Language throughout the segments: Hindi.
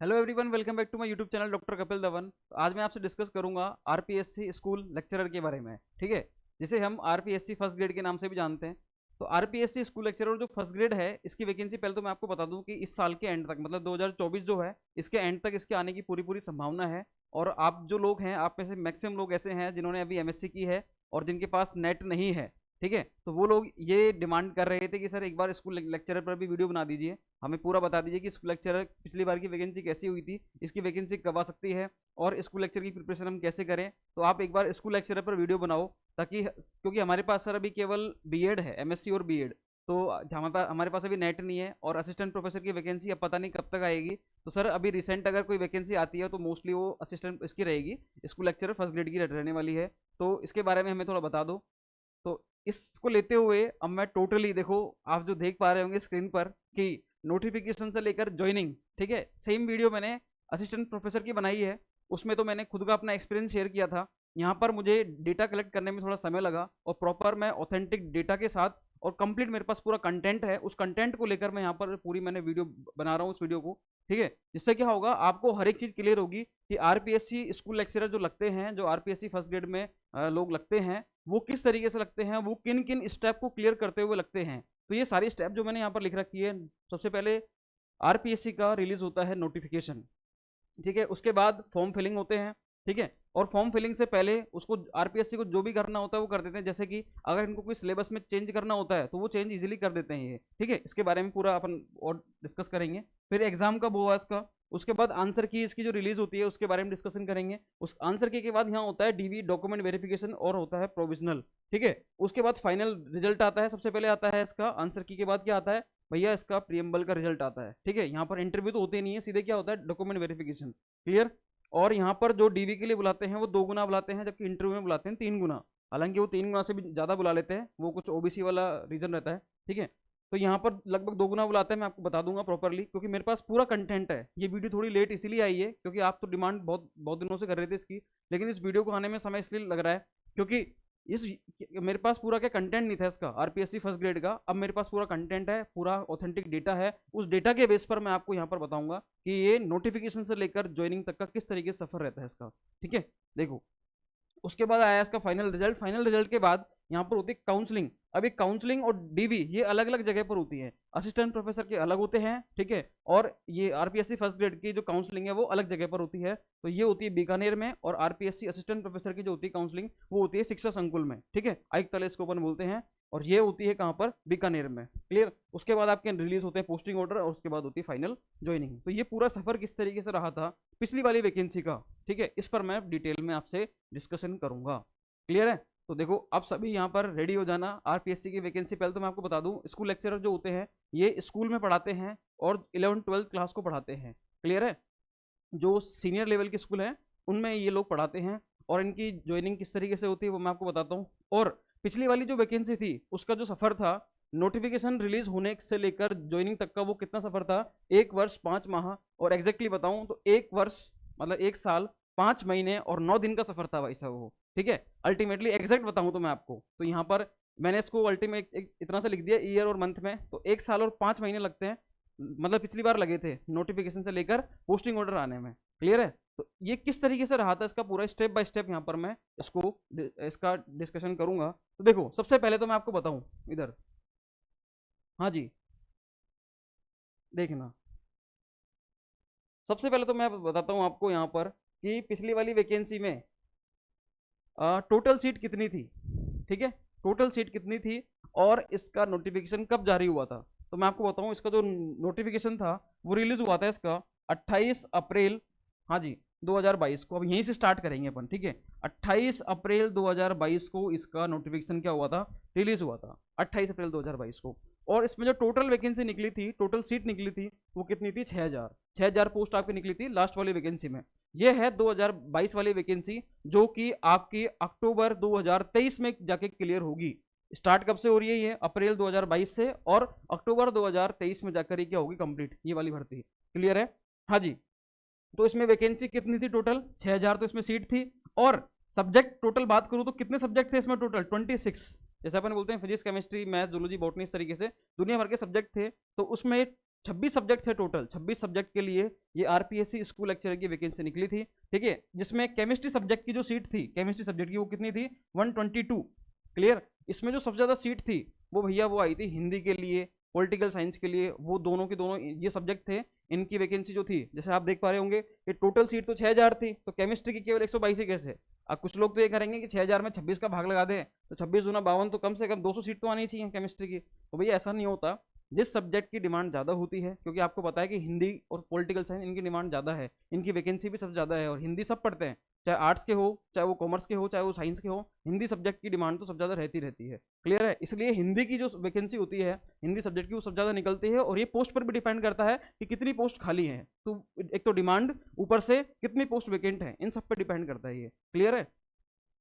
Hello everyone, welcome back to my YouTube channel doctor Kapil Dhawan. तो आज मैं आपसे डिस्कस करूंगा आरपीएससी स्कूल लेक्चरर के बारे में। ठीक है, जिसे हम आरपीएससी फर्स्ट ग्रेड के नाम से भी जानते हैं। तो आरपीएससी स्कूल लेक्चरर जो फर्स्ट ग्रेड है, इसकी वैकेंसी पहले तो मैं आपको बता दूं कि इस साल के एंड तक, मतलब 2024 जो है, इसके एंड तक इसके आने की पूरी पूरी संभावना है। और आप जो लोग हैं, आप में से मैक्सिमम लोग ऐसे हैं जिन्होंने अभी एमएससी की है और जिनके पास नेट नहीं है। ठीक है, तो वो लोग ये डिमांड कर रहे थे कि सर एक बार स्कूल लेक्चरर पर भी वीडियो बना दीजिए, हमें पूरा बता दीजिए कि स्कूल लेक्चरर पिछली बार की वैकेंसी कैसी हुई थी, इसकी वैकेंसी कब आ सकती है और स्कूल लेक्चर की प्रिपरेशन हम कैसे करें। तो आप एक बार स्कूल लेक्चरर पर वीडियो बनाओ, ताकि क्योंकि हमारे पास सर अभी केवल बीएड है, एमएससी और बीएड। तो हमारे पास अभी नेट नहीं है और असिस्टेंट प्रोफेसर की वैकेंसी अब पता नहीं कब तक आएगी। तो सर अभी रिसेंट अगर कोई वैकेंसी आती है तो मोस्टली वो असिस्टेंट इसकी रहेगी, स्कूल लेक्चरर फर्स्ट ग्रेड की रहने वाली है। तो इसके बारे में हमें थोड़ा बता दो। तो इसको लेते हुए अब मैं टोटली, देखो आप जो देख पा रहे होंगे स्क्रीन पर कि नोटिफिकेशन से लेकर ज्वाइनिंग, ठीक है, सेम वीडियो मैंने असिस्टेंट प्रोफेसर की बनाई है। उसमें तो मैंने खुद का अपना एक्सपीरियंस शेयर किया था। यहाँ पर मुझे डेटा कलेक्ट करने में थोड़ा समय लगा और प्रॉपर मैं ऑथेंटिक डेटा के साथ और कंप्लीट मेरे पास पूरा कंटेंट है, उस कंटेंट को लेकर मैं यहाँ पर पूरी मैंने वीडियो बना रहा हूँ, उस वीडियो को। ठीक है, जिससे क्या होगा, आपको हर एक चीज क्लियर होगी कि आरपीएससी स्कूल लेक्चरर जो लगते हैं, जो आरपीएससी फर्स्ट ग्रेड में लोग लगते हैं, वो किस तरीके से लगते हैं, वो किन किन स्टेप को क्लियर करते हुए लगते हैं। तो ये सारी स्टेप जो मैंने यहाँ पर लिख रखी है, सबसे पहले आरपीएससी का रिलीज होता है नोटिफिकेशन। ठीक है, उसके बाद फॉर्म फिलिंग होते हैं। ठीक है, और फॉर्म फिलिंग से पहले उसको आरपीएससी को जो भी करना होता है वो कर देते हैं। जैसे कि अगर इनको कोई सिलेबस में चेंज करना होता है तो वो चेंज इजीली कर देते हैं ये। ठीक है, इसके बारे में पूरा अपन और डिस्कस करेंगे। फिर एग्जाम कब हुआ इसका, उसके बाद आंसर की इसकी जो रिलीज होती है उसके बारे में डिस्कशन करेंगे। उस आंसर की के बाद यहाँ होता है डीवी डॉक्यूमेंट वेरिफिकेशन और होता है प्रोविजनल। ठीक है, उसके बाद फाइनल रिजल्ट आता है। सबसे पहले आता है इसका आंसर की के बाद क्या आता है भैया, इसका प्रीएम्बल का रिजल्ट आता है। ठीक है, यहाँ पर इंटरव्यू तो होते नहीं है, सीधे क्या होता है डॉक्यूमेंट वेरिफिकेशन। क्लियर। और यहाँ पर जो डीवी के लिए बुलाते हैं वो 2 गुना बुलाते हैं, जबकि इंटरव्यू में बुलाते हैं 3 गुना। हालांकि वो 3 गुना से भी ज़्यादा बुला लेते हैं, वो कुछ ओबीसी वाला रीजन रहता है। ठीक है, तो यहाँ पर लगभग 2 गुना बुलाते हैं, मैं आपको बता दूंगा प्रॉपरली, क्योंकि मेरे पास पूरा कंटेंट है। ये वीडियो थोड़ी लेट इसीलिए आई है क्योंकि आप तो डिमांड बहुत बहुत दिनों से कर रहे थे इसकी, लेकिन इस वीडियो को आने में समय इसलिए लग रहा है क्योंकि इस मेरे पास पूरा क्या कंटेंट नहीं था इसका आरपीएससी फर्स्ट ग्रेड का। अब मेरे पास पूरा कंटेंट है, पूरा ऑथेंटिक डेटा है। उस डेटा के बेस पर मैं आपको यहाँ पर बताऊंगा कि ये नोटिफिकेशन से लेकर ज्वाइनिंग तक का किस तरीके से सफर रहता है इसका। ठीक है, देखो उसके बाद आया इसका फाइनल रिजल्ट। फाइनल रिजल्ट के बाद यहाँ पर होती है काउंसलिंग। अभी काउंसलिंग और डीवी ये अलग अलग जगह पर होती है, असिस्टेंट प्रोफेसर के अलग होते हैं। ठीक है, और ये आरपीएससी फर्स्ट ग्रेड की जो काउंसलिंग है वो अलग जगह पर होती है। तो ये होती है बीकानेर में, और आरपीएससी असिस्टेंट प्रोफेसर की जो होती है काउंसलिंग वो होती है शिक्षा संकुल में। ठीक है, आयुक्त तले इसको अपन बोलते हैं, और ये होती है कहाँ पर, बीकानेर में। क्लियर। उसके बाद आपके रिलीज होते हैं पोस्टिंग ऑर्डर और उसके बाद होती है फाइनल ज्वाइनिंग। तो ये पूरा सफर किस तरीके से रहा था पिछली वाली वैकेंसी का, ठीक है, इस पर मैं डिटेल में आपसे डिस्कशन करूंगा। क्लियर है। तो देखो अब सभी यहाँ पर रेडी हो जाना। आरपीएससी की वैकेंसी पहले तो मैं आपको बता दूं, स्कूल लेक्चरर जो होते हैं ये स्कूल में पढ़ाते हैं और 11th-12th क्लास को पढ़ाते हैं। क्लियर है, जो सीनियर लेवल के स्कूल हैं उनमें ये लोग पढ़ाते हैं। और इनकी ज्वाइनिंग किस तरीके से होती है वो मैं आपको बताता हूँ। और पिछली वाली जो वैकेंसी थी उसका जो सफर था, नोटिफिकेशन रिलीज होने से लेकर ज्वाइनिंग तक का, वो कितना सफर था, 1 वर्ष 5 माह। और एग्जैक्टली बताऊं तो 1 वर्ष मतलब 1 साल 5 महीने और 9 दिन का सफर था भाई साहब वो। ठीक है, अल्टीमेटली एग्जैक्ट बताऊं तो मैं आपको, तो यहाँ पर मैंने इसको अल्टीमेट इतना सा लिख दिया ईयर और मंथ में, तो 1 साल और 5 महीने लगते हैं, मतलब पिछली बार लगे थे नोटिफिकेशन से लेकर पोस्टिंग ऑर्डर आने में। क्लियर है। तो ये किस तरीके से रहा था इसका पूरा स्टेप बाय स्टेप यहाँ पर मैं इसका डिस्कशन करूंगा। तो देखो सबसे पहले तो मैं आपको बताऊं इधर, हाँ जी, देखना सबसे पहले तो मैं बताता हूँ आपको यहाँ पर कि पिछली वाली वैकेंसी में टोटल सीट कितनी थी। ठीक है, टोटल सीट कितनी थी और इसका नोटिफिकेशन कब जारी हुआ था। तो मैं आपको बताऊं, इसका जो नोटिफिकेशन था वो रिलीज हुआ था इसका 28 अप्रैल, हाँ जी, 2022 को। अब यहीं से स्टार्ट करेंगे अपन। ठीक है, 28 अप्रैल 2022 को इसका नोटिफिकेशन क्या हुआ था, रिलीज हुआ था 28 अप्रैल 2022 को। और इसमें जो टोटल वैकेंसी निकली थी, टोटल सीट निकली थी, वो कितनी थी, 6000 पोस्ट आपकी निकली थी लास्ट वाली वैकेंसी में। ये है 2022 वाली वैकेंसी, जो कि आपकी अक्टूबर 2023 में जाके क्लियर होगी। स्टार्ट कब से हो रही है, ये अप्रैल 2022 से, और अक्टूबर 2023 में जाकर ये क्या होगी, कंप्लीट ये वाली भर्ती। क्लियर है, हाँ जी। तो इसमें वैकेंसी कितनी थी, टोटल 6000 तो इसमें सीट थी। और सब्जेक्ट टोटल बात करूं तो कितने सब्जेक्ट थे इसमें, टोटल 26। जैसे अपन बोलते हैं physics chemistry math zoology botany, इस तरीके से दुनिया भर के सब्जेक्ट थे। तो उसमें 26 सब्जेक्ट थे टोटल, 26 सब्जेक्ट के लिए ये आरपीएससी स्कूल लेक्चरर की वैकेंसी निकली थी, ठीक है, जिसमें केमिस्ट्री सब्जेक्ट की जो सीट थी, केमिस्ट्री सब्जेक्ट की वो कितनी थी, 122। क्लियर। इसमें जो सबसे ज्यादा सीट थी वो भैया वो आई थी हिंदी के लिए, पॉलिटिकल साइंस के लिए, वो दोनों के दोनों ये सब्जेक्ट थे, इनकी वैकेंसी जो थी, जैसे आप देख पा रहे होंगे कि टोटल सीट तो 6000 थी, तो केमिस्ट्री की केवल 122 ही कैसे। अब कुछ लोग तो ये करेंगे कि 6000 में 26 का भाग लगा दें, तो 26 दूना 52, तो कम से कम 200 सीट तो आनी चाहिए केमिस्ट्री की। तो भैया ऐसा नहीं होता, जिस सब्जेक्ट की डिमांड ज़्यादा होती है, क्योंकि आपको पता है कि हिंदी और पॉलिटिकल साइंस इनकी डिमांड ज़्यादा है, इनकी वैकेंसी भी सबसे ज़्यादा है, और हिंदी सब पढ़ते हैं, चाहे आर्ट्स के हो, चाहे वो कॉमर्स के हो, चाहे वो साइंस के हो, हिंदी सब्जेक्ट की डिमांड तो सबसे ज़्यादा रहती है। क्लियर है। इसलिए हिंदी की जो वैकेंसी होती है हिंदी सब्जेक्ट की वो सबसे ज़्यादा निकलती है, और ये पोस्ट पर भी डिपेंड करता है कि कितनी पोस्ट खाली है, तो एक तो डिमांड, ऊपर से कितनी पोस्ट वैकेंट है, इन सब पर डिपेंड करता है ये। क्लियर है।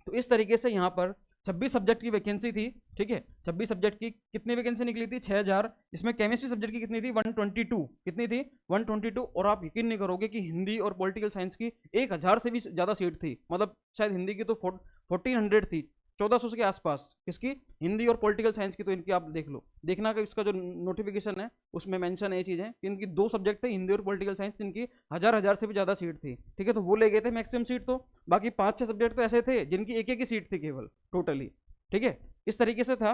तो इस तरीके से यहाँ पर 26 सब्जेक्ट की वैकेंसी थी, ठीक है, 26 सब्जेक्ट की कितनी वैकेंसी निकली थी, 6000। इसमें केमिस्ट्री सब्जेक्ट की कितनी थी, 122। कितनी थी, 122। और आप यकीन नहीं करोगे कि हिंदी और पॉलिटिकल साइंस की 1000 से भी ज़्यादा सीट थी, मतलब शायद हिंदी की तो 1400 थी, 1400 के आसपास। किसकी, हिंदी और पॉलिटिकल साइंस की। तो इनकी आप देख लो, देखना कि इसका जो नोटिफिकेशन है उसमें मेंशन है ये चीज़ें कि इनकी 2 सब्जेक्ट थे, हिंदी और पॉलिटिकल साइंस, इनकी 1000 से भी ज़्यादा सीट थी, ठीक है, तो वो ले गए थे मैक्सिमम सीट। तो बाकी 5-6 सब्जेक्ट तो ऐसे थे जिनकी एक ही सीट थी केवल टोटली, ठीक है, इस तरीके से था।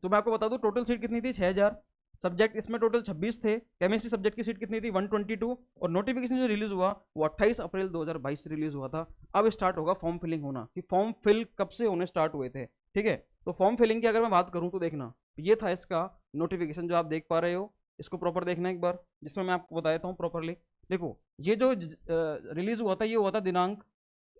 तो मैं आपको बता दूं टोटल सीट कितनी थी, 6000। सब्जेक्ट इसमें टोटल 26 थे। केमिस्ट्री सब्जेक्ट की सीट कितनी थी, 122। और नोटिफिकेशन जो रिलीज हुआ वो 28 अप्रैल 2022 से रिलीज हुआ था। अब स्टार्ट होगा फॉर्म फिलिंग होना, कि फॉर्म फिल कब से होने स्टार्ट हुए थे, ठीक है। तो फॉर्म फिलिंग की अगर मैं बात करूं तो देखना, ये था इसका नोटिफिकेशन जो आप देख पा रहे हो, इसको प्रॉपर देखना एक बार, जिसमें मैं आपको बता देता हूँ प्रॉपरली। देखो, ये जो रिलीज हुआ था ये हुआ था दिनांक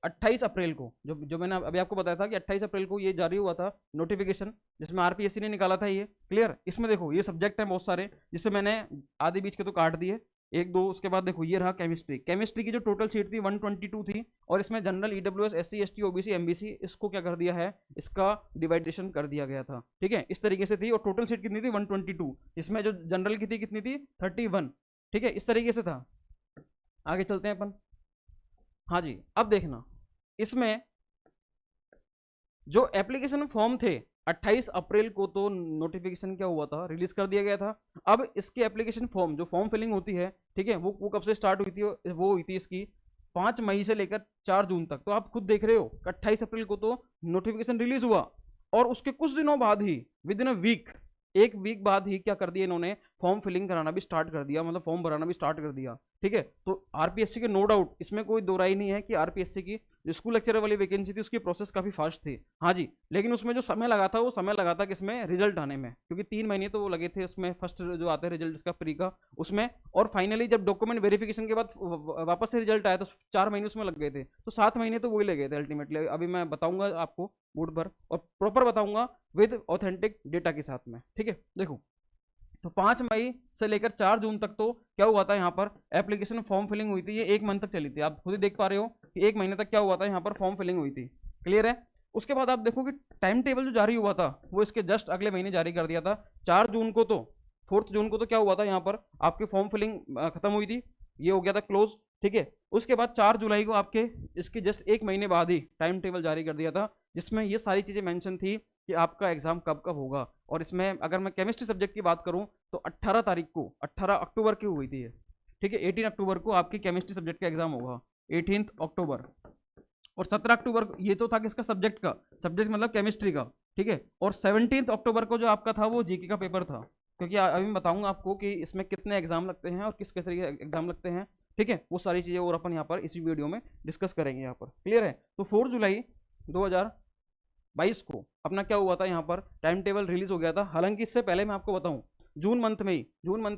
28 अप्रैल को, जो मैंने अभी आपको बताया था कि 28 अप्रैल को ये जारी हुआ था नोटिफिकेशन, जिसमें आरपीएससी ने निकाला था ये। क्लियर। इसमें देखो ये सब्जेक्ट है बहुत सारे, जिससे मैंने आधे बीच के तो काट दिए, 1-2। उसके बाद देखो ये रहा केमिस्ट्री। केमिस्ट्री की जो टोटल सीट थी 122 थी, और इसमें general, EWS, SC, ST, OBC, MBC, इसको क्या कर दिया है, इसका डिवाइडेशन कर दिया गया था, ठीक है, इस तरीके से थी। और टोटल सीट कितनी थी, 122। इसमें जो जनरल की थी कितनी थी, 31, ठीक है, इस तरीके से था। आगे चलते हैं अपन। हाँ जी, अब देखना, इसमें जो एप्लीकेशन फॉर्म थे 28 अप्रैल को तो नोटिफिकेशन क्या हुआ था, रिलीज कर दिया गया था। अब इसकी एप्लीकेशन फॉर्म, जो फॉर्म फिलिंग होती है, ठीक है, वो कब से स्टार्ट हुई थी, वो हुई थी इसकी 5 मई से लेकर 4 जून तक। तो आप खुद देख रहे हो 28 अप्रैल को तो नोटिफिकेशन रिलीज हुआ, और उसके कुछ दिनों बाद ही, विद इन अ वीक, एक वीक बाद ही क्या कर दिया इन्होंने, फॉर्म फिलिंग कराना भी स्टार्ट कर दिया, मतलब फॉर्म भराना भी स्टार्ट कर दिया, ठीक है। तो आरपीएससी के नो डाउट, इसमें कोई दो राय नहीं है कि आरपीएससी की जो स्कूल लेक्चरर वाली वैकेंसी थी उसकी प्रोसेस काफी फास्ट थी। हाँ जी, लेकिन उसमें जो समय लगा था वो समय लगा था किसमें, रिजल्ट आने में, क्योंकि 3 महीने तो वो लगे थे उसमें, फर्स्ट जो आता है रिजल्ट इसका प्री का उसमें, और फाइनली जब डॉक्यूमेंट वेरिफिकेशन के बाद वापस से रिजल्ट आया तो 4 महीने उसमें लग गए थे, तो 7 महीने तो वही लगे थे अल्टीमेटली। अभी मैं बताऊंगा आपको बोर्ड पर, और प्रॉपर बताऊंगा विद ऑथेंटिक डेटा के साथ में, ठीक है। देखो, तो 5 मई से लेकर 4 जून तक तो क्या हुआ था यहाँ पर, एप्लीकेशन फॉर्म फिलिंग हुई थी, ये 1 मंथ तक चली थी। आप खुद ही देख पा रहे हो कि 1 महीने तक क्या हुआ था, यहाँ पर फॉर्म फिलिंग हुई थी। क्लियर है। उसके बाद आप देखो कि टाइम टेबल जो जारी हुआ था वो इसके जस्ट अगले महीने जारी कर दिया था, 4 जून को। तो 4 जून को तो क्या हुआ था, यहाँ पर आपकी फॉर्म फिलिंग खत्म हुई थी, ये हो गया था क्लोज, ठीक है। उसके बाद 4 जुलाई को आपके इसके जस्ट 1 महीने बाद ही टाइम टेबल जारी कर दिया था, जिसमें ये सारी चीज़ें मेंशन थी कि आपका एग्जाम कब कब होगा। और इसमें अगर मैं केमिस्ट्री सब्जेक्ट की बात करूं तो 18 तारीख को, 18 अक्टूबर की हुई थी ये, ठीक है, 18 अक्टूबर को आपकी केमिस्ट्री सब्जेक्ट का एग्जाम होगा, 18 अक्टूबर। और 17 अक्टूबर ये तो था किसका, सब्जेक्ट का, सब्जेक्ट मतलब केमिस्ट्री का, ठीक है। और 17 अक्टूबर को जो आपका था वो जीके का पेपर था, क्योंकि अभी मैं बताऊंगा आपको कि इसमें कितने एग्जाम लगते हैं और किस किस तरीके एग्जाम लगते हैं, ठीक है, वो सारी चीज़ें और अपन यहाँ पर इसी वीडियो में डिस्कस करेंगे यहाँ पर। क्लियर है। तो 4 जुलाई 2022 को अपना क्या हुआ था, यहाँ पर टाइम टेबल रिलीज हो गया था। हालांकि इससे पहले मैं आपको बताऊं, जून मंथ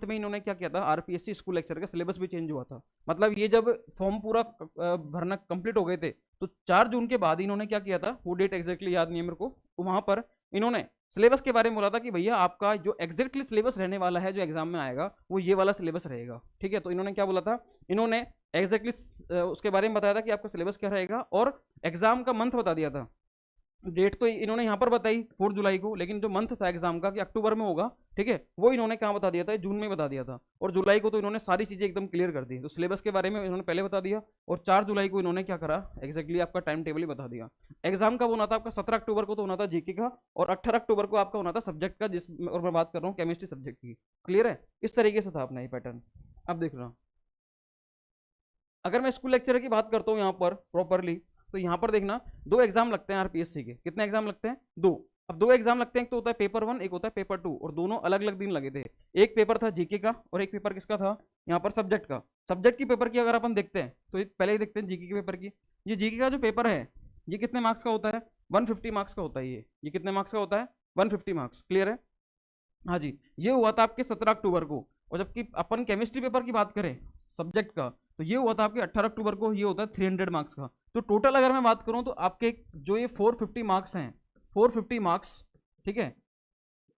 में इन्होंने क्या किया था, आरपीएससी स्कूल लेक्चर का सिलेबस भी चेंज हुआ था। मतलब ये जब फॉर्म पूरा भरना कंप्लीट हो गए थे तो 4 जून के बाद इन्होंने क्या किया था, वो डेट एग्जैक्टली याद नहीं है मेरे को, वहां पर इन्होंने सिलेबस के बारे में बोला था कि भैया आपका जो एग्जैक्टली सिलेबस रहने वाला है जो एग्जाम में आएगा वो ये वाला सिलेबस रहेगा, ठीक है। तो इन्होंने क्या बोला था, इन्होंने एग्जैक्टली उसके बारे में बताया था कि आपका सिलेबस क्या रहेगा, और एग्जाम का मंथ बता दिया था डेट तो इन्होंने यहाँ पर बताई 4 जुलाई को, लेकिन जो मंथ था एग्जाम का कि अक्टूबर में होगा, ठीक है, वो इन्होंने कहाँ बता दिया था, जून में बता दिया था। और जुलाई को तो इन्होंने सारी चीजें एकदम क्लियर कर दी, तो सिलेबस के बारे में इन्होंने पहले बता दिया। और 4 जुलाई को इन्होंने क्या करा, एक्जैक्टली आपका टाइम टेबल ही बता दिया। एग्जाम कब होना था आपका, 17 अक्टूबर को तो होना था जीके का, और 18 अक्टूबर को आपका होना था सब्जेक्ट का, जिस और मैं बात कर रहा हूँ केमिस्ट्री सब्जेक्ट की। क्लियर है, इस तरीके से था अपना ये पैटर्न। अब देख रहा हूँ, अगर मैं स्कूल लेक्चरर की बात करता हूँ यहाँ पर प्रॉपरली, तो यहाँ पर देखना 2 एग्जाम लगते हैं आरपीएससी के। कितने एग्जाम लगते हैं, 2। अब 2 एग्जाम लगते हैं, एक तो होता है पेपर 1, एक होता है पेपर 2, और दोनों अलग अलग दिन लगे थे। एक पेपर था जीके का और एक पेपर किसका था, यहाँ पर सब्जेक्ट का। सब्जेक्ट की पेपर की अगर अपन देखते हैं तो पहले ही देखते हैं जीके के पेपर की। ये जीके का जो पेपर है ये कितने मार्क्स का होता है, 150 मार्क्स का होता है। ये कितने मार्क्स का होता है, 150 मार्क्स। क्लियर है, हाँ जी। ये हुआ था आपके 17 अक्टूबर को। और जबकि अपन केमिस्ट्री पेपर की बात करें सब्जेक्ट का, तो ये हुआ था आपके 18 अक्टूबर को। ये होता है 300 मार्क्स का। तो टोटल अगर मैं बात करूं तो आपके जो ये 450 मार्क्स हैं, 450 मार्क्स, ठीक है,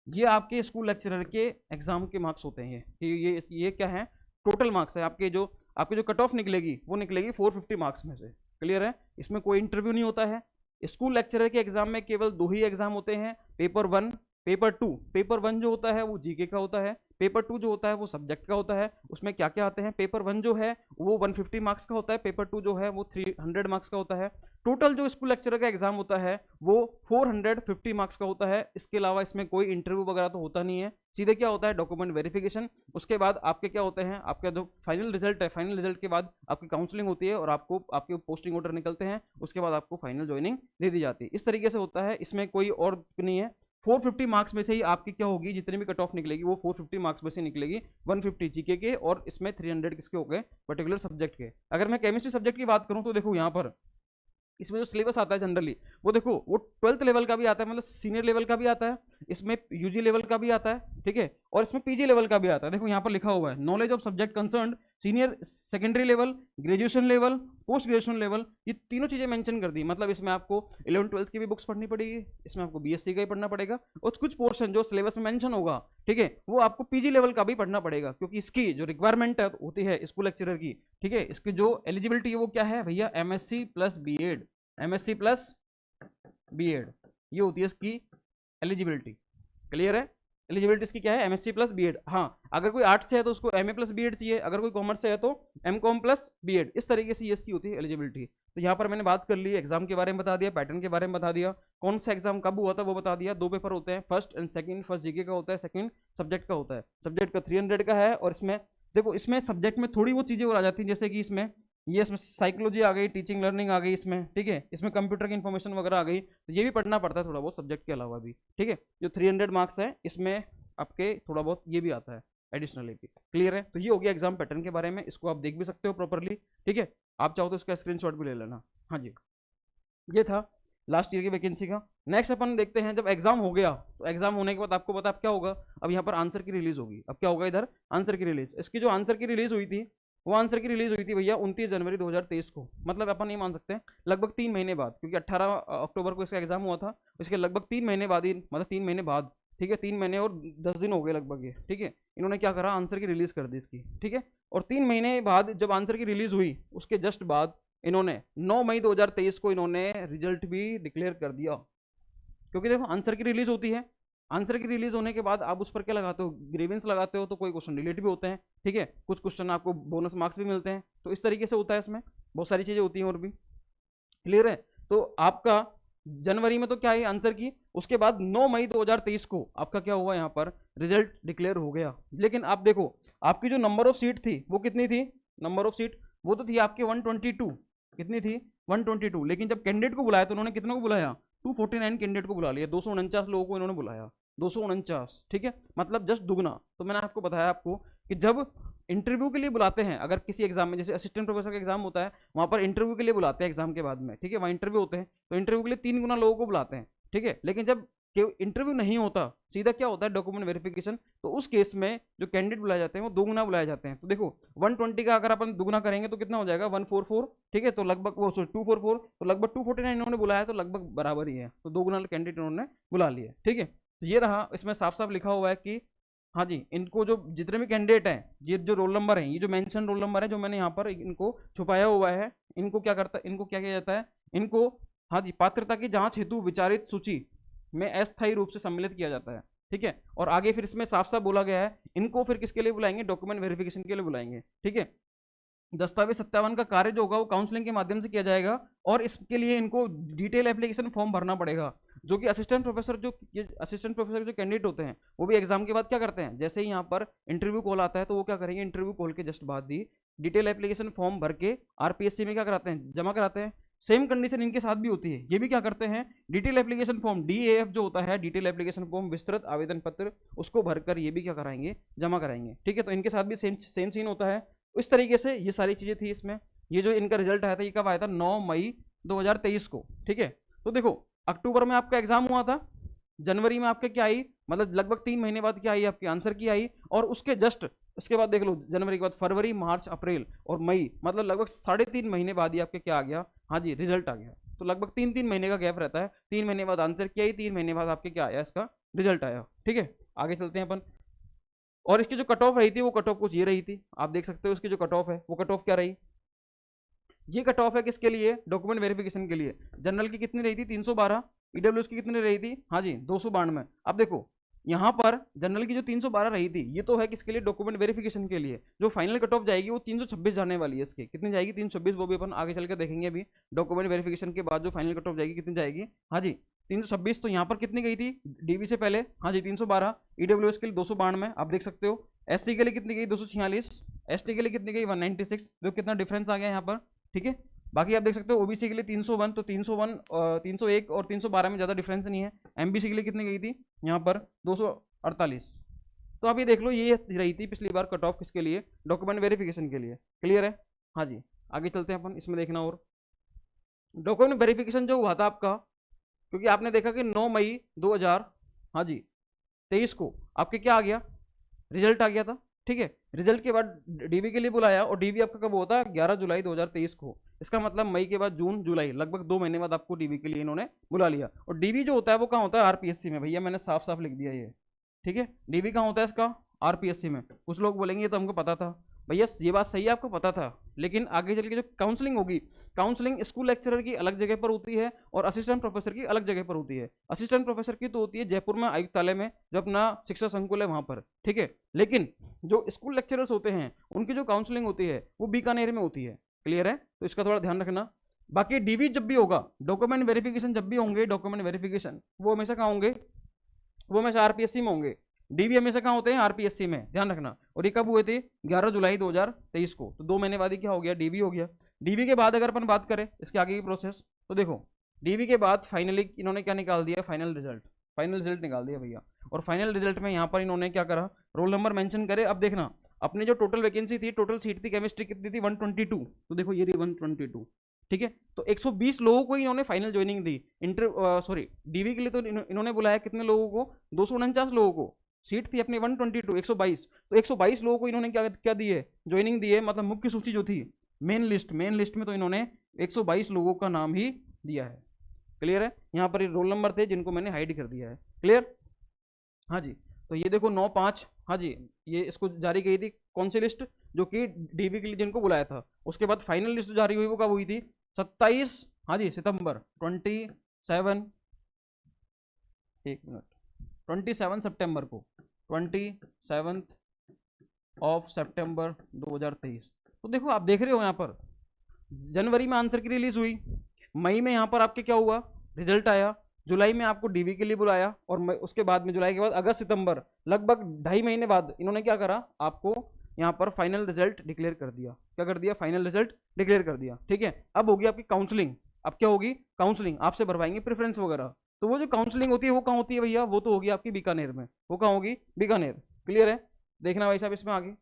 ये आपके स्कूल लेक्चरर के एग्जाम के मार्क्स होते हैं। ये क्या है, टोटल मार्क्स है आपके जो कट ऑफ निकलेगी वो निकलेगी 450 मार्क्स में से। क्लियर है, इसमें कोई इंटरव्यू नहीं होता है। स्कूल लेक्चरर के एग्जाम में केवल 2 ही एग्जाम होते हैं, पेपर 1, पेपर 2। पेपर 1 जो होता है वो जीके का होता है, पेपर 2 जो होता है वो सब्जेक्ट का होता है। उसमें क्या क्या आते हैं, पेपर 1 जो है वो 150 मार्क्स का होता है, पेपर 2 जो है वो 300 मार्क्स का होता है। टोटल जो स्कूल लेक्चरर का एग्जाम होता है वो 450 मार्क्स का होता है। इसके अलावा इसमें कोई इंटरव्यू वगैरह तो होता नहीं है, सीधे क्या होता है, डॉक्यूमेंट वेरिफिकेशन। उसके बाद आपके क्या होते हैं, आपका जो फाइनल रिजल्ट है, फाइनल रिजल्ट के बाद आपकी काउंसलिंग होती है और आपको आपके पोस्टिंग ऑर्डर निकलते हैं। उसके बाद आपको फाइनल ज्वाइनिंग दे दी जाती है। इस तरीके से होता है, इसमें कोई और नहीं है। 450 मार्क्स में से ही आपकी क्या होगी, जितनी भी कट ऑफ निकलेगी वो 450 मार्क्स में से निकलेगी। 150 जीके के और इसमें 300 किसके हो गए, पर्टिकुलर सब्जेक्ट के। अगर मैं केमिस्ट्री सब्जेक्ट की बात करूं तो देखो यहाँ पर इसमें जो सिलेबस आता है जनरली वो देखो, वो 12th लेवल का भी आता है, मतलब सीनियर लेवल का भी आता है, इसमें यूजी लेवल का भी आता है, ठीक है, और इसमें पीजी लेवल का भी आता है। देखो यहाँ पर लिखा हुआ है knowledge of subject concern, senior secondary level, graduation level, post graduation level, ये तीनों चीजें मेंशन कर दी। मतलब इसमें आपको 11th-12th की भी बुक्स पढ़नी पड़ेगी, इसमें आपको बीएससी का ही पढ़ना पड़ेगा, और कुछ पोर्शन जो सिलेबस में मेंशन होगा, ठीक है, वो आपको पीजी लेवल का भी पढ़ना पड़ेगा, क्योंकि इसकी जो रिक्वायरमेंट होती है स्कूल लेक्चरर की, ठीक है, इसकी जो एलिजिबिलिटी है वो क्या है भैया, MSc plus BEd, MSc plus BEd, ये होती है इसकी एलिजिबिलिटी। क्लियर है, एलिजिबिलिटी इसकी क्या है, एमएससी प्लस बीएड। हाँ, अगर कोई आर्ट्स से है तो उसको एमए प्लस बीएड चाहिए, अगर कोई कॉमर्स से है तो एमकॉम प्लस बीएड। इस तरीके से ये इसकी होती है एलिजिबिलिटी। तो यहाँ पर मैंने बात कर ली, एग्जाम के बारे में बता दिया, पैटर्न के बारे में बता दिया, कौन सा एग्जाम कब हुआ था वो बता दिया। 2 पेपर होते हैं, first and second. First GK का होता है, सेकंड सब्जेक्ट का होता है। सब्जेक्ट का 300 का है, और इसमें देखो इसमें सब्जेक्ट में थोड़ी वो चीजें और आ जाती हैं, जैसे कि इसमें इसमें साइकोलॉजी आ गई, टीचिंग लर्निंग आ गई इसमें, ठीक है, इसमें कंप्यूटर की इन्फॉर्मेशन वगैरह आ गई, तो ये भी पढ़ना पड़ता है थोड़ा बहुत सब्जेक्ट के अलावा भी, ठीक है। जो 300 मार्क्स है इसमें आपके थोड़ा बहुत ये भी आता है एडिशनली भी। क्लियर है, तो ये हो गया एग्जाम पैटर्न के बारे में, इसको आप देख भी सकते हो प्रॉपरली, ठीक है। आप चाहो तो इसका स्क्रीनशॉट भी ले लेना। हाँ जी, ये था लास्ट ईयर की वैकेंसी का। नेक्स्ट अपन देखते हैं, जब एग्जाम हो गया तो एग्जाम होने के बाद आपको पता अब क्या होगा, अब यहाँ पर आंसर की रिलीज होगी। अब क्या होगा, इधर आंसर की रिलीज। इसकी जो आंसर की रिलीज हुई थी वो आंसर की रिलीज हुई थी भैया 29 जनवरी 2023 को। मतलब अपन ये मान सकते हैं लगभग 3 महीने बाद, क्योंकि 18 अक्टूबर को इसका एग्जाम हुआ था, इसके लगभग 3 महीने बाद ही, मतलब 3 महीने बाद, ठीक है, 3 महीने और 10 दिन हो गए लगभग ये, ठीक है, इन्होंने क्या करा, आंसर की रिलीज कर दी इसकी, ठीक है। और 3 महीने बाद जब आंसर की रिलीज हुई उसके जस्ट बाद इन्होंने 9 मई 2023 को इन्होंने रिजल्ट भी डिक्लेयर कर दिया। क्योंकि देखो आंसर की रिलीज होती है, आंसर की रिलीज होने के बाद आप उस पर क्या लगाते हो, ग्रीवेंस लगाते हो, तो कोई क्वेश्चन डिलीट भी होते हैं, ठीक है, कुछ क्वेश्चन आपको बोनस मार्क्स भी मिलते हैं। तो इस तरीके से होता है, इसमें बहुत सारी चीजें होती हैं और भी। क्लियर है, तो आपका जनवरी में तो क्या है आंसर की, उसके बाद 9 मई 2023 को आपका क्या हुआ, यहाँ पर रिजल्ट डिक्लेयर हो गया। लेकिन आप देखो आपकी जो नंबर ऑफ सीट थी वो कितनी थी, नंबर ऑफ सीट वो तो थी आपके 122, कितनी थी 122। लेकिन जब कैंडिडेट को बुलाया तो उन्होंने कितनों को बुलाया, 249 कैंडिडेट को बुला लिया, 249 लोगों को इन्होंने बुलाया, 249, ठीक है, मतलब जस्ट दुगना। तो मैंने आपको बताया आपको कि जब इंटरव्यू के लिए बुलाते हैं, अगर किसी एग्जाम में जैसे असिस्टेंट प्रोफेसर का एग्जाम होता है, वहां पर इंटरव्यू के लिए बुलाते हैं एग्जाम के बाद में, ठीक है, वहां इंटरव्यू होते हैं, तो इंटरव्यू के लिए 3 गुना लोगों को बुलाते हैं, ठीक है। लेकिन जब इंटरव्यू नहीं होता, सीधा क्या होता है, डॉक्यूमेंट वेरिफिकेशन, तो उस केस में जो कैंडिडेट बुलाए जाते हैं वो 2 गुना बुलाए जाते हैं। तो देखो 120 का अगर अपन दुगुना करेंगे तो कितना हो जाएगा, 144, ठीक है, तो लगभग वो 244, तो लगभग 249 इन्होंने बुलाया, तो लगभग बराबर ही है, तो 2 गुना कैंडिडेट इन्होंने बुला लिए, ठीक है। तो ये रहा, इसमें साफ साफ लिखा हुआ है कि हाँ जी, इनको जो जितने भी कैंडिडेट हैं, ये जो रोल नंबर है, ये जो मेंशन रोल नंबर है जो मैंने यहाँ पर इनको छुपाया हुआ है, इनको क्या करता है, इनको क्या किया जाता है, इनको हाँ जी, पात्रता की जांच हेतु विचारित सूची में अस्थायी रूप से सम्मिलित किया जाता है, ठीक है। और आगे फिर इसमें साफ साफ बोला गया है, इनको फिर किसके लिए बुलाएंगे, डॉक्यूमेंट वेरिफिकेशन के लिए बुलाएंगे, ठीक है। दस्तावेज सत्यापन का कार्य जो होगा वो काउंसलिंग के माध्यम से किया जाएगा, और इसके लिए इनको डिटेल एप्लीकेशन फॉर्म भरना पड़ेगा, जो कि असिस्टेंट प्रोफेसर जो कैंडिडेट होते हैं वो भी एग्जाम के बाद क्या करते हैं, जैसे ही यहाँ पर इंटरव्यू कॉल आता है तो वो क्या करेंगे, इंटरव्यू कॉल के जस्ट बाद ही डिटेल एप्लीकेशन फॉर्म भर के आरपीएससी में क्या कराते हैं, जमा कराते हैं। सेम कंडीशन इनके साथ भी होती है, ये भी क्या करते हैं, डिटेल एप्लीकेशन फॉर्म डीएएफ जो होता है, डिटेल एप्लीकेशन फॉर्म विस्तृत आवेदन पत्र, उसको भरकर ये भी क्या कराएंगे, जमा कराएंगे, ठीक है। तो इनके साथ भी सेम सीन होता है। इस तरीके से ये सारी चीजें थी इसमें। ये जो इनका रिजल्ट आया था ये कब आया था, 9 मई 2023 को, ठीक है। तो देखो अक्टूबर में आपका एग्जाम हुआ था, जनवरी में आपके क्या आई, मतलब लगभग 3 महीने बाद क्या आई, आपके आंसर की आई, और उसके जस्ट उसके बाद देख लो जनवरी के बाद फरवरी, मार्च, अप्रैल और मई, मतलब लगभग 3.5 महीने बाद ही आपके क्या आ गया, हाँ जी, रिजल्ट आ गया। तो लगभग 3 महीने का गैप रहता है, 3 महीने बाद आंसर की आई, 3 महीने बाद आपके क्या आया, इसका रिजल्ट आया, ठीक है। आगे चलते हैं अपन। और इसकी जो कट ऑफ रही थी वो कट ऑफ कुछ ये रही थी, आप देख सकते हो इसकी जो कट ऑफ है वो कट ऑफ क्या रही, ये कट ऑफ है किसके लिए, डॉक्यूमेंट वेरिफिकेशन के लिए। जनरल की कितनी रही थी, 312, ईडब्ल्यूएस की कितनी रही थी, हाँ जी 292। अब देखो यहाँ पर जनरल की जो 312 रही थी ये तो है किसके लिए, डॉक्यूमेंट वेरिफिकेशन के लिए। जो फाइनल कट ऑफ जाएगी वो 326 जाने वाली है, इसकी कितनी जाएगी, 326, वो भी अपन आगे चल के देखेंगे। अभी डॉक्यूमेंट वेरिफिकेशन के बाद जो फाइनल कट ऑफ जाएगी कितनी जाएगी, हाँ जी 326। तो यहाँ पर कितनी गई थी डीबी से पहले, हाँ जी 312, ईडब्ल्यूएस के लिए 292, आप देख सकते हो। एससी के लिए कितनी गई 246, एसटी के लिए कितनी गई 196, देखो कितना डिफरेंस आ गया यहाँ पर, ठीक है। बाकी आप देख सकते हो ओबीसी के लिए 301, तो 301 301 और 312 में ज़्यादा डिफरेंस नहीं है। एमबीसी के लिए कितनी गई थी यहाँ पर 248। तो आप ये देख लो ये रही थी पिछली बार कट ऑफ किसके लिए, डॉक्यूमेंट वेरिफिकेशन के लिए, क्लियर है। हाँ जी आगे चलते हैं अपन, इसमें देखना और डॉक्यूमेंट वेरिफिकेशन जो हुआ था आपका, क्योंकि आपने देखा कि 9 मई 2000 हाँ जी 23 को आपके क्या आ गया, रिजल्ट आ गया था, ठीक है। रिजल्ट के बाद डीवी के लिए बुलाया, और डीवी आपका कब होता है 11 जुलाई 2023 को। इसका मतलब मई के बाद जून जुलाई लगभग 2 महीने बाद आपको डीवी के लिए इन्होंने बुला लिया। और डीवी जो होता है वो कहाँ होता है, आरपीएससी में, भैया मैंने साफ साफ लिख दिया ये, ठीक है। डीवी कहाँ होता है इसका, आरपीएससी में। कुछ लोग बोलेंगे ये तो हमको पता था, भैया ये बात सही है आपको पता था, लेकिन आगे चल के जो काउंसलिंग होगी, काउंसलिंग स्कूल लेक्चरर की अलग जगह पर होती है और असिस्टेंट प्रोफेसर की अलग जगह पर होती है। असिस्टेंट प्रोफेसर की तो होती है जयपुर में आयुक्तालय में, जो अपना शिक्षा संकुल है वहां पर, ठीक है। लेकिन जो स्कूल लेक्चरर्स होते हैं उनकी जो काउंसलिंग होती है वो बीकानेर में होती है, क्लियर है। तो इसका थोड़ा ध्यान रखना। बाकी डीवी जब भी होगा, डॉक्यूमेंट वेरिफिकेशन जब भी होंगे, डॉक्यूमेंट वेरिफिकेशन वो हमेशा कहाँ होंगे, वो हमेशा आरपीएससी में होंगे। डीवी हमेशा कहाँ होते हैं, आरपीएससी में, ध्यान रखना। और ये कब हुए थे, 11 जुलाई 2023 को। तो 2 महीने बाद ही क्या हो गया, डीवी हो गया। डीवी के बाद अगर अपन बात करें इसके आगे की प्रोसेस, तो देखो डीवी के बाद फाइनली इन्होंने क्या निकाल दिया, फाइनल रिजल्ट निकाल दिया भैया। और फाइनल रिजल्ट में यहाँ पर इन्होंने क्या करा, रोल नंबर मेंशन करे। अब देखना अपनी जो टोटल वैकेंसी थी, टोटल सीट थी केमिस्ट्री कितनी थी, 122। तो देखो ये 122, ठीक है। तो 120 लोगों को इन्होंने फाइनल ज्वाइनिंग दी। डीवी के लिए तो इन्होंने बुलाया कितने लोगों को, 249 लोगों को। सीट थी अपनी 122, 122। तो 122 लोगों को इन्होंने क्या क्या दी है, ज्वाइनिंग दी है। मतलब मुख्य सूची जो थी, मेन लिस्ट में तो इन्होंने 122 लोगों का नाम ही दिया है, क्लियर है। यहाँ पर रोल नंबर थे जिनको मैंने हाइड कर दिया है, क्लियर। हाँ जी तो ये देखो 9/5, हाँ जी ये इसको जारी की थी कौन सी लिस्ट, जो कि डीवी के लिए जिनको बुलाया था। उसके बाद फाइनल लिस्ट जारी हुई वो कब हुई थी, 27 हाँ जी सितंबर 27 एक मिनट 27 सितंबर को, 27 सितंबर 2023। तो देखो आप देख रहे हो यहाँ पर जनवरी में आंसर की रिलीज हुई, मई में यहाँ पर आपके क्या हुआ, रिजल्ट आया, जुलाई में आपको डीवी के लिए बुलाया, और उसके बाद में जुलाई के बाद अगस्त सितंबर लगभग 2.5 महीने बाद इन्होंने क्या करा, आपको यहाँ पर फाइनल रिजल्ट डिक्लेयर कर दिया। क्या कर दिया, फाइनल रिजल्ट डिक्लेयर कर दिया, ठीक है। अब होगी आपकी काउंसलिंग। अब क्या होगी, काउंसलिंग, आपसे भरवाएंगे प्रेफरेंस वगैरह। तो वो जो काउंसलिंग होती है वो कहाँ होती है भैया, वो तो होगी आपकी बीकानेर में। वो कहाँ होगी, बीकानेर, क्लियर है। देखना भाई साहब इसमें आगे,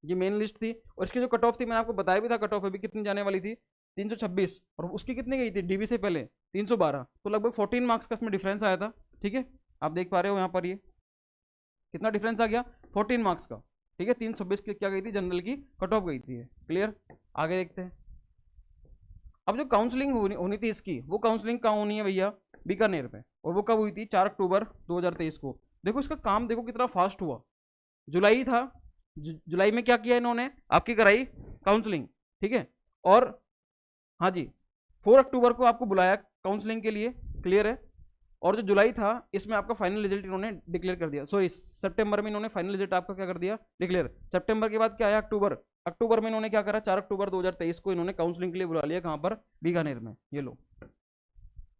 ये मेन लिस्ट थी। और इसकी जो कट ऑफ थी मैंने आपको बताया भी था, कट ऑफ अभी कितनी जाने वाली थी, 326। और उसकी कितनी गई थी डीवी से पहले, 312। तो लगभग 14 मार्क्स का इसमें डिफरेंस आया था, ठीक है। आप देख पा रहे हो यहाँ पर ये कितना डिफरेंस आ गया, 14 मार्क्स का, ठीक है। 326 की क्या गई थी, जनरल की कट ऑफ गई थी, क्लियर। आगे देखते हैं। अब जो काउंसलिंग होनी थी इसकी, वो काउंसलिंग कहाँ होनी है भैया, बीकानेर में। और वो कब हुई थी, 4 अक्टूबर 2023 को। देखो इसका काम देखो कितना फास्ट हुआ, जुलाई था, जुलाई में क्या किया इन्होंने, आपकी कराई काउंसलिंग, ठीक है। और हाँ जी 4 अक्टूबर को आपको बुलाया काउंसलिंग के लिए, क्लियर है। और जो जुलाई था इसमें आपका फाइनल रिजल्ट इन्होंने डिक्लेयर कर दिया, सॉरी सितंबर में इन्होंने फाइनल रिजल्ट आपका क्या कर दिया, डिक्लेयर। सितंबर के बाद क्या आया, अक्टूबर। अक्टूबर में इन्होंने क्या करा, 4 अक्टूबर 2023 को इन्होंने काउंसलिंग के लिए बुला लिया, कहाँ पर, बीकानेर में, ये लो,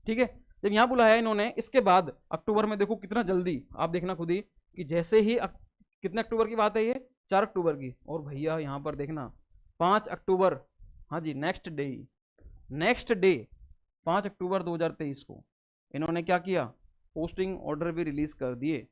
ठीक है। जब यहाँ बुलाया इन्होंने, इसके बाद अक्टूबर में देखो कितना जल्दी, आप देखना खुद ही कि जैसे ही कितने अक्टूबर की बात है ये, 4 अक्टूबर की, और भैया यहाँ पर देखना 5 अक्टूबर, हाँ जी, नेक्स्ट डे 5 अक्टूबर 2023 को इन्होंने क्या किया, पोस्टिंग ऑर्डर भी रिलीज कर दिए।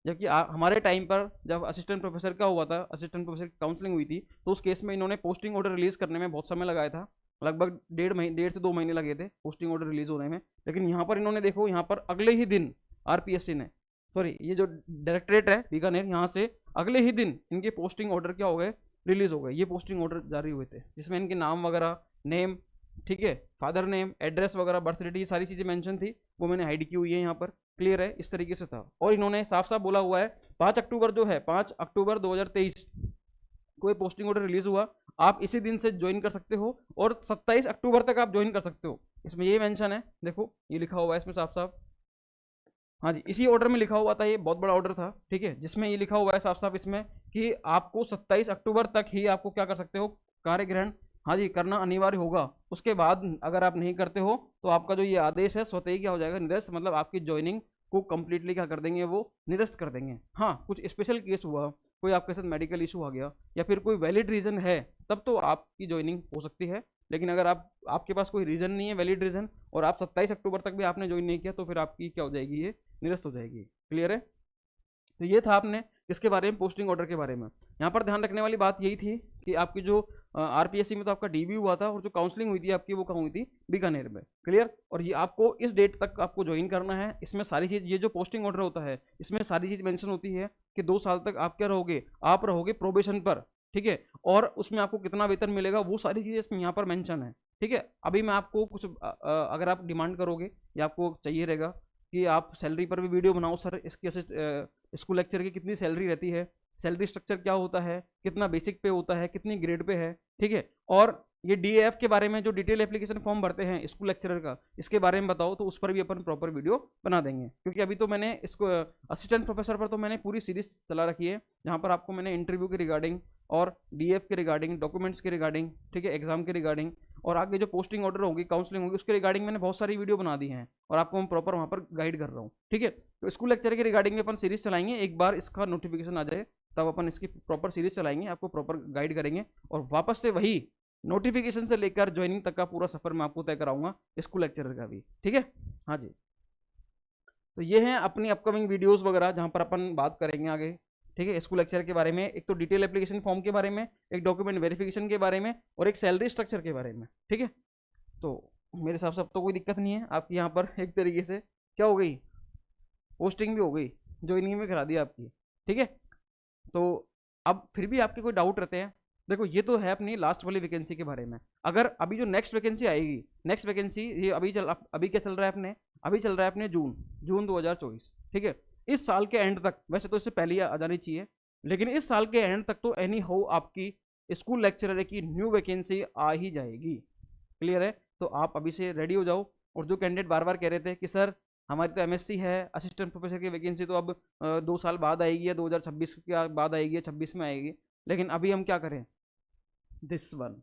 जबकि हमारे टाइम पर जब असिस्टेंट प्रोफेसर का हुआ था, असिस्टेंट प्रोफेसर की काउंसलिंग हुई थी, तो उस केस में इन्होंने पोस्टिंग ऑर्डर रिलीज करने में बहुत समय लगाया था, लगभग 1.5 से 2 महीने लगे थे पोस्टिंग ऑर्डर रिलीज होने में। लेकिन यहाँ पर इन्होंने देखो, यहाँ पर अगले ही दिन आरपीएससी ने, सॉरी ये जो डायरेक्टरेट है बीकानेर, यहाँ से अगले ही दिन इनके पोस्टिंग ऑर्डर क्या हो गए, रिलीज हो गए। ये पोस्टिंग ऑर्डर जारी हुए थे जिसमें इनके नाम वगैरह, नेम, ठीक है, फादर नेम, एड्रेस वगैरह, बर्थ डेट, ये सारी चीज़ें मेंशन थी, वो मैंने हाइड की हुई है यहाँ पर, क्लियर है। इस तरीके से था। और इन्होंने साफ साफ बोला हुआ है 5 अक्टूबर जो है, 5 अक्टूबर 2023 कोई पोस्टिंग ऑर्डर रिलीज हुआ, आप इसी दिन से ज्वाइन कर सकते हो और 27 अक्टूबर तक आप ज्वाइन कर सकते हो। इसमें ये मेंशन है, देखो ये लिखा हुआ है इसमें साफ साफ, हाँ जी, इसी ऑर्डर में लिखा हुआ था, ये बहुत बड़ा ऑर्डर था, ठीक है, जिसमें ये लिखा हुआ है साफ साफ इसमें कि आपको 27 अक्टूबर तक ही आपको क्या कर सकते हो, कार्य ग्रहण, हाँ जी, करना अनिवार्य होगा। उसके बाद अगर आप नहीं करते हो तो आपका जो ये आदेश है स्वतः ही क्या हो जाएगा, निरस्त, मतलब आपकी ज्वाइनिंग को कंप्लीटली क्या कर देंगे, वो निरस्त कर देंगे। हाँ, कुछ स्पेशल केस हुआ, कोई आपके साथ मेडिकल इशू आ गया या फिर कोई वैलिड रीज़न है, तब तो आपकी ज्वाइनिंग हो सकती है। लेकिन अगर आपके पास कोई रीज़न नहीं है, वैलिड रीज़न, और आप 27 अक्टूबर तक भी आपने ज्वाइन नहीं किया, तो फिर आपकी क्या हो जाएगी, ये निरस्त हो जाएगी, क्लियर है। तो ये था आपने इसके बारे में, पोस्टिंग ऑर्डर के बारे में। यहाँ पर ध्यान रखने वाली बात यही थी कि आपकी जो आरपीएससी में तो आपका डीबी हुआ था, और जो काउंसलिंग हुई थी आपकी, वो कहाँ हुई थी, बीकानेर में, क्लियर। और ये आपको इस डेट तक आपको ज्वाइन करना है। इसमें सारी चीज़, ये जो पोस्टिंग ऑर्डर होता है, इसमें सारी चीज़ मेंशन होती है कि 2 साल तक आप क्या रहोगे, आप रहोगे प्रोबेशन पर, ठीक है। और उसमें आपको कितना वेतन मिलेगा, वो सारी चीज़ें इसमें यहाँ पर मेंशन है, ठीक है। अभी मैं आपको कुछ अगर आप डिमांड करोगे या आपको चाहिए रहेगा कि आप सैलरी पर भी वीडियो बनाओ, सर इसकी स्कूल लेक्चर की कितनी सैलरी रहती है, सैलरी स्ट्रक्चर क्या होता है, कितना बेसिक पे होता है, कितनी ग्रेड पे है, ठीक है। और ये डीएएफ के बारे में जो डिटेल एप्लीकेशन फॉर्म भरते हैं स्कूल लेक्चरर का, इसके बारे में बताओ, तो उस पर भी अपन प्रॉपर वीडियो बना देंगे। क्योंकि अभी तो मैंने इसको असिस्टेंट प्रोफेसर पर तो मैंने पूरी सीरीज चला रखी है, जहाँ पर आपको मैंने इंटरव्यू के रिगार्डिंग और डीएफ के रिगार्डिंग, डॉक्यूमेंट्स के रिगार्डिंग, ठीक है, एग्जाम के रिगार्डिंग, और आगे जो पोस्टिंग ऑर्डर होगी, काउंसलिंग होगी, उसके रिगार्डिंग मैंने बहुत सारी वीडियो बना दी हैं, और आपको मैं प्रॉपर वहाँ पर गाइड कर रहा हूँ, ठीक है। तो स्कूल लेक्चर के रिगार्डिंग में अपन सीरीज चलाएंगे, एक बार इसका नोटिफिकेशन आ जाए तब अपन इसकी प्रॉपर सीरीज चलाएंगे, आपको प्रॉपर गाइड करेंगे, और वापस से वही नोटिफिकेशन से लेकर ज्वाइनिंग तक का पूरा सफर मैं आपको तय कराऊंगा, स्कूल लेक्चरर का भी, ठीक है। हाँ जी, तो ये हैं अपनी अपकमिंग वीडियोस वगैरह, जहाँ पर अपन बात करेंगे आगे, ठीक है, स्कूल लेक्चर के बारे में, एक तो डिटेल एप्लीकेशन फॉर्म के बारे में, एक डॉक्यूमेंट वेरिफिकेशन के बारे में, और एक सैलरी स्ट्रक्चर के बारे में, ठीक है। तो मेरे हिसाब से अब तो कोई दिक्कत नहीं है आपकी, यहाँ पर एक तरीके से क्या हो गई, पोस्टिंग भी हो गई, ज्वाइनिंग भी करा दी आपकी, ठीक है। तो अब फिर भी आपके कोई डाउट रहते हैं, देखो ये तो है अपनी लास्ट वाली वैकेंसी के बारे में। अगर अभी जो नेक्स्ट वैकेंसी आएगी, नेक्स्ट वैकेंसी ये अभी क्या चल रहा है अपने, अभी चल रहा है अपने जून 2024, ठीक है। इस साल के एंड तक, वैसे तो इससे पहले ही आ जानी चाहिए, लेकिन इस साल के एंड तक तो एनी हाउ आपकी स्कूल लेक्चरर की न्यू वैकेंसी आ ही जाएगी, क्लियर है। तो आप अभी से रेडी हो जाओ। और जो कैंडिडेट बार बार कह रहे थे कि सर हमारी तो एमएससी है, असिस्टेंट प्रोफेसर की वैकेंसी तो अब 2 साल बाद आएगी, या 2026 के बाद आएगी, या 26 में आएगी, लेकिन अभी हम क्या करें, दिस वन,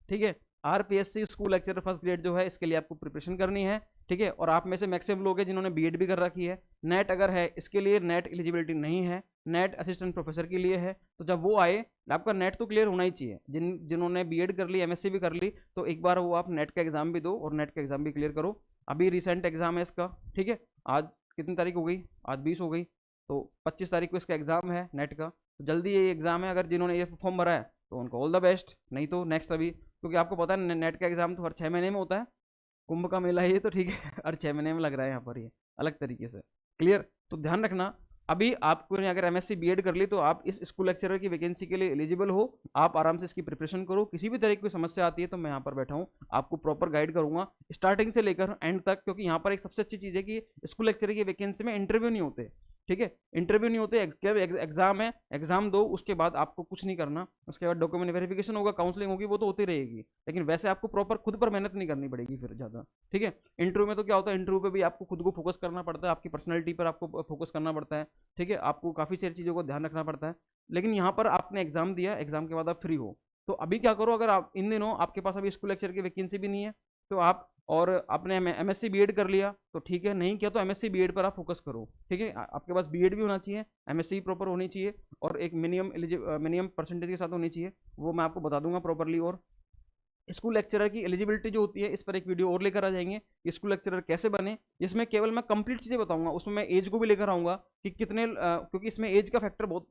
ठीक है, RPSC school lecturer first grade जो है, इसके लिए आपको प्रिपरेशन करनी है, ठीक है। और आप में से मैक्सिमम लोग हैं जिन्होंने बीएड भी कर रखी है, नेट अगर है, इसके लिए नेट एलिजिबिलिटी नहीं है, नेट असिस्टेंट प्रोफेसर के लिए है। तो जब वो आए, आपका नेट तो क्लियर होना ही चाहिए, जिन्होंने बीएड कर ली, एमएससी भी कर ली, तो एक बार वो आप नेट का एग्जाम भी दो, और नेट का एग्जाम भी क्लियर करो। अभी रिसेंट एग्जाम है इसका, ठीक है, आज कितनी तारीख हो गई, आज 20 हो गई, तो 25 तारीख को इसका एग्जाम है नेट का। तो जल्दी ये एग्जाम है, अगर जिन्होंने ये फॉर्म भरा है तो उनको ऑल द बेस्ट, नहीं तो नेक्स्ट अभी, क्योंकि आपको पता है नेट का एग्जाम तो हर 6 महीने में होता है, कुंभ का मेला है ये तो, ठीक है, हर 6 महीने में लग रहा है यहाँ पर, ये अलग तरीके से, क्लियर। तो ध्यान रखना, अभी आपको अगर एमएससी बीएड कर ली तो आप इस स्कूल लेक्चरर की वैकेंसी के लिए एलिजिबल हो, आप आराम से इसकी प्रिपरेशन करो। किसी भी तरह की कोई समस्या आती है तो मैं यहाँ पर बैठा हूँ, आपको प्रॉपर गाइड करूंगा स्टार्टिंग से लेकर एंड तक, क्योंकि यहाँ पर एक सबसे अच्छी चीज़ है कि स्कूल लेक्चरर की वैकेंसी में इंटरव्यू नहीं होते, ठीक है, इंटरव्यू नहीं होते, एग्जाम है, एग्जाम दो, उसके बाद आपको कुछ नहीं करना, उसके बाद डॉक्यूमेंट वेरिफिकेशन होगा, काउंसलिंग होगी, वो तो होती रहेगी, लेकिन वैसे आपको प्रॉपर खुद पर मेहनत नहीं करनी पड़ेगी फिर ज़्यादा। ठीक है, इंटरव्यू में तो क्या होता है, इंटरव्यू पे भी आपको खुद को फोकस करना पड़ता है, आपकी पर्सनैलिटी पर आपको फोकस करना पड़ता है। ठीक है, आपको काफ़ी सारी चीज़ों को ध्यान रखना पड़ता है, लेकिन यहाँ पर आपने एग्जाम दिया, एग्जाम के बाद आप फ्री हो, तो अभी क्या करो, अगर आप इन दिनों आपके पास अभी स्कूल लेक्चर की वैकेंसी भी नहीं है, तो आप और आपने एमएससी बीएड कर लिया तो ठीक है, नहीं किया तो एमएससी बीएड पर आप फोकस करो। ठीक है, आपके पास बीएड भी होना चाहिए, एमएससी प्रॉपर होनी चाहिए, और एक मिनिमम परसेंटेज के साथ होनी चाहिए, वो मैं आपको बता दूंगा प्रॉपरली। और स्कूल लेक्चरर की एलिजिबिलिटी जो होती है, इस पर एक वीडियो और लेकर आ जाएंगे कि स्कूल लेक्चरर कैसे बने, जिसमें केवल मैं कंप्लीट चीज़ें बताऊंगा, उसमें मैं एज को भी लेकर आऊंगा कि कितने क्योंकि इसमें एज का फैक्टर बहुत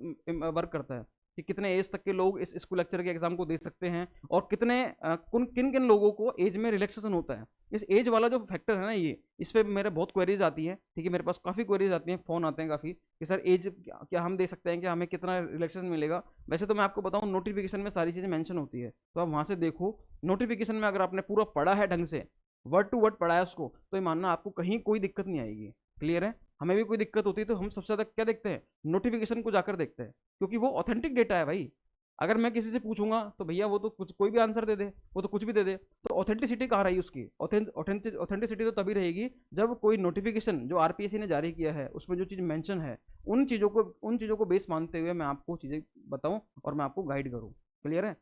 वर्क करता है कि कितने एज तक के लोग इस स्कूल लेक्चर के एग्जाम को दे सकते हैं, और कितने किन किन लोगों को एज में रिलैक्सेशन होता है। इस एज वाला जो फैक्टर है ना, ये इस पर मेरे बहुत क्वेरीज आती है। ठीक है, मेरे पास काफ़ी क्वेरीज आती हैं, फ़ोन आते हैं काफ़ी कि सर एज क्या हम दे सकते हैं, क्या हमें कितना रिलैक्सेशन मिलेगा। वैसे तो मैं आपको बताऊं, नोटिफिकेशन में सारी चीज़ें मेंशन होती है, तो आप वहाँ से देखो। नोटिफिकेशन में अगर आपने पूरा पढ़ा है ढंग से, वर्ड टू वर्ड पढ़ा है उसको, तो ये मानना आपको कहीं कोई दिक्कत नहीं आएगी। क्लियर है, हमें भी कोई दिक्कत होती है तो हम सबसे ज़्यादा क्या देखते हैं, नोटिफिकेशन को जाकर देखते हैं, क्योंकि वो ऑथेंटिक डेटा है भाई। अगर मैं किसी से पूछूंगा तो भैया वो तो कुछ कोई भी आंसर दे दे, वो तो कुछ भी दे दे, तो ऑथेंटिसिटी कहाँ रही उसकी। ऑथेंटिसिटी तो तभी रहेगी जब कोई नोटिफिकेशन जो आरपीएससी ने जारी किया है उसमें जो चीज़ मेंशन है, उन चीज़ों को बेस मानते हुए मैं आपको चीज़ें बताऊं और मैं आपको गाइड करूं। क्लियर है,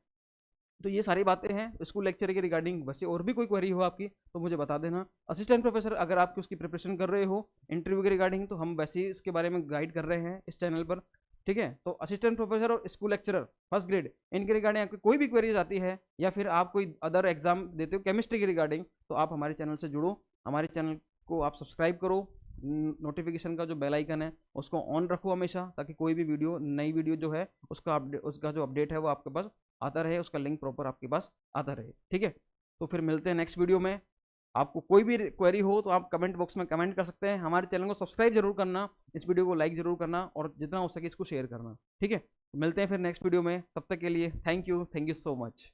तो ये सारी बातें हैं स्कूल लेक्चर के रिगार्डिंग। वैसे और भी कोई क्वेरी हो आपकी तो मुझे बता देना। असिस्टेंट प्रोफेसर अगर आपकी उसकी प्रिपरेशन कर रहे हो इंटरव्यू के रिगार्डिंग, तो हम वैसे ही इसके बारे में गाइड कर रहे हैं इस चैनल पर। ठीक है, तो असिस्टेंट प्रोफेसर और स्कूल लेक्चरर फर्स्ट ग्रेड, इनके रिगार्डिंग आपकी कोई भी क्वेरीज आती है, या फिर आप कोई अदर एग्जाम देते हो केमिस्ट्री के रिगार्डिंग, तो आप हमारे चैनल से जुड़ो, हमारे चैनल को आप सब्सक्राइब करो, नोटिफिकेशन का जो बेल आइकन है उसको ऑन रखो हमेशा, ताकि कोई भी वीडियो, नई वीडियो जो है उसका जो अपडेट है वो आपके पास आता रहे, उसका लिंक प्रॉपर आपके पास आता रहे। ठीक है, तो फिर मिलते हैं नेक्स्ट वीडियो में। आपको कोई भी क्वेरी हो तो आप कमेंट बॉक्स में कमेंट कर सकते हैं। हमारे चैनल को सब्सक्राइब जरूर करना, इस वीडियो को लाइक जरूर करना, और जितना हो सके इसको शेयर करना। ठीक है, मिलते हैं फिर नेक्स्ट वीडियो में, तब तक के लिए थैंक यू सो मच।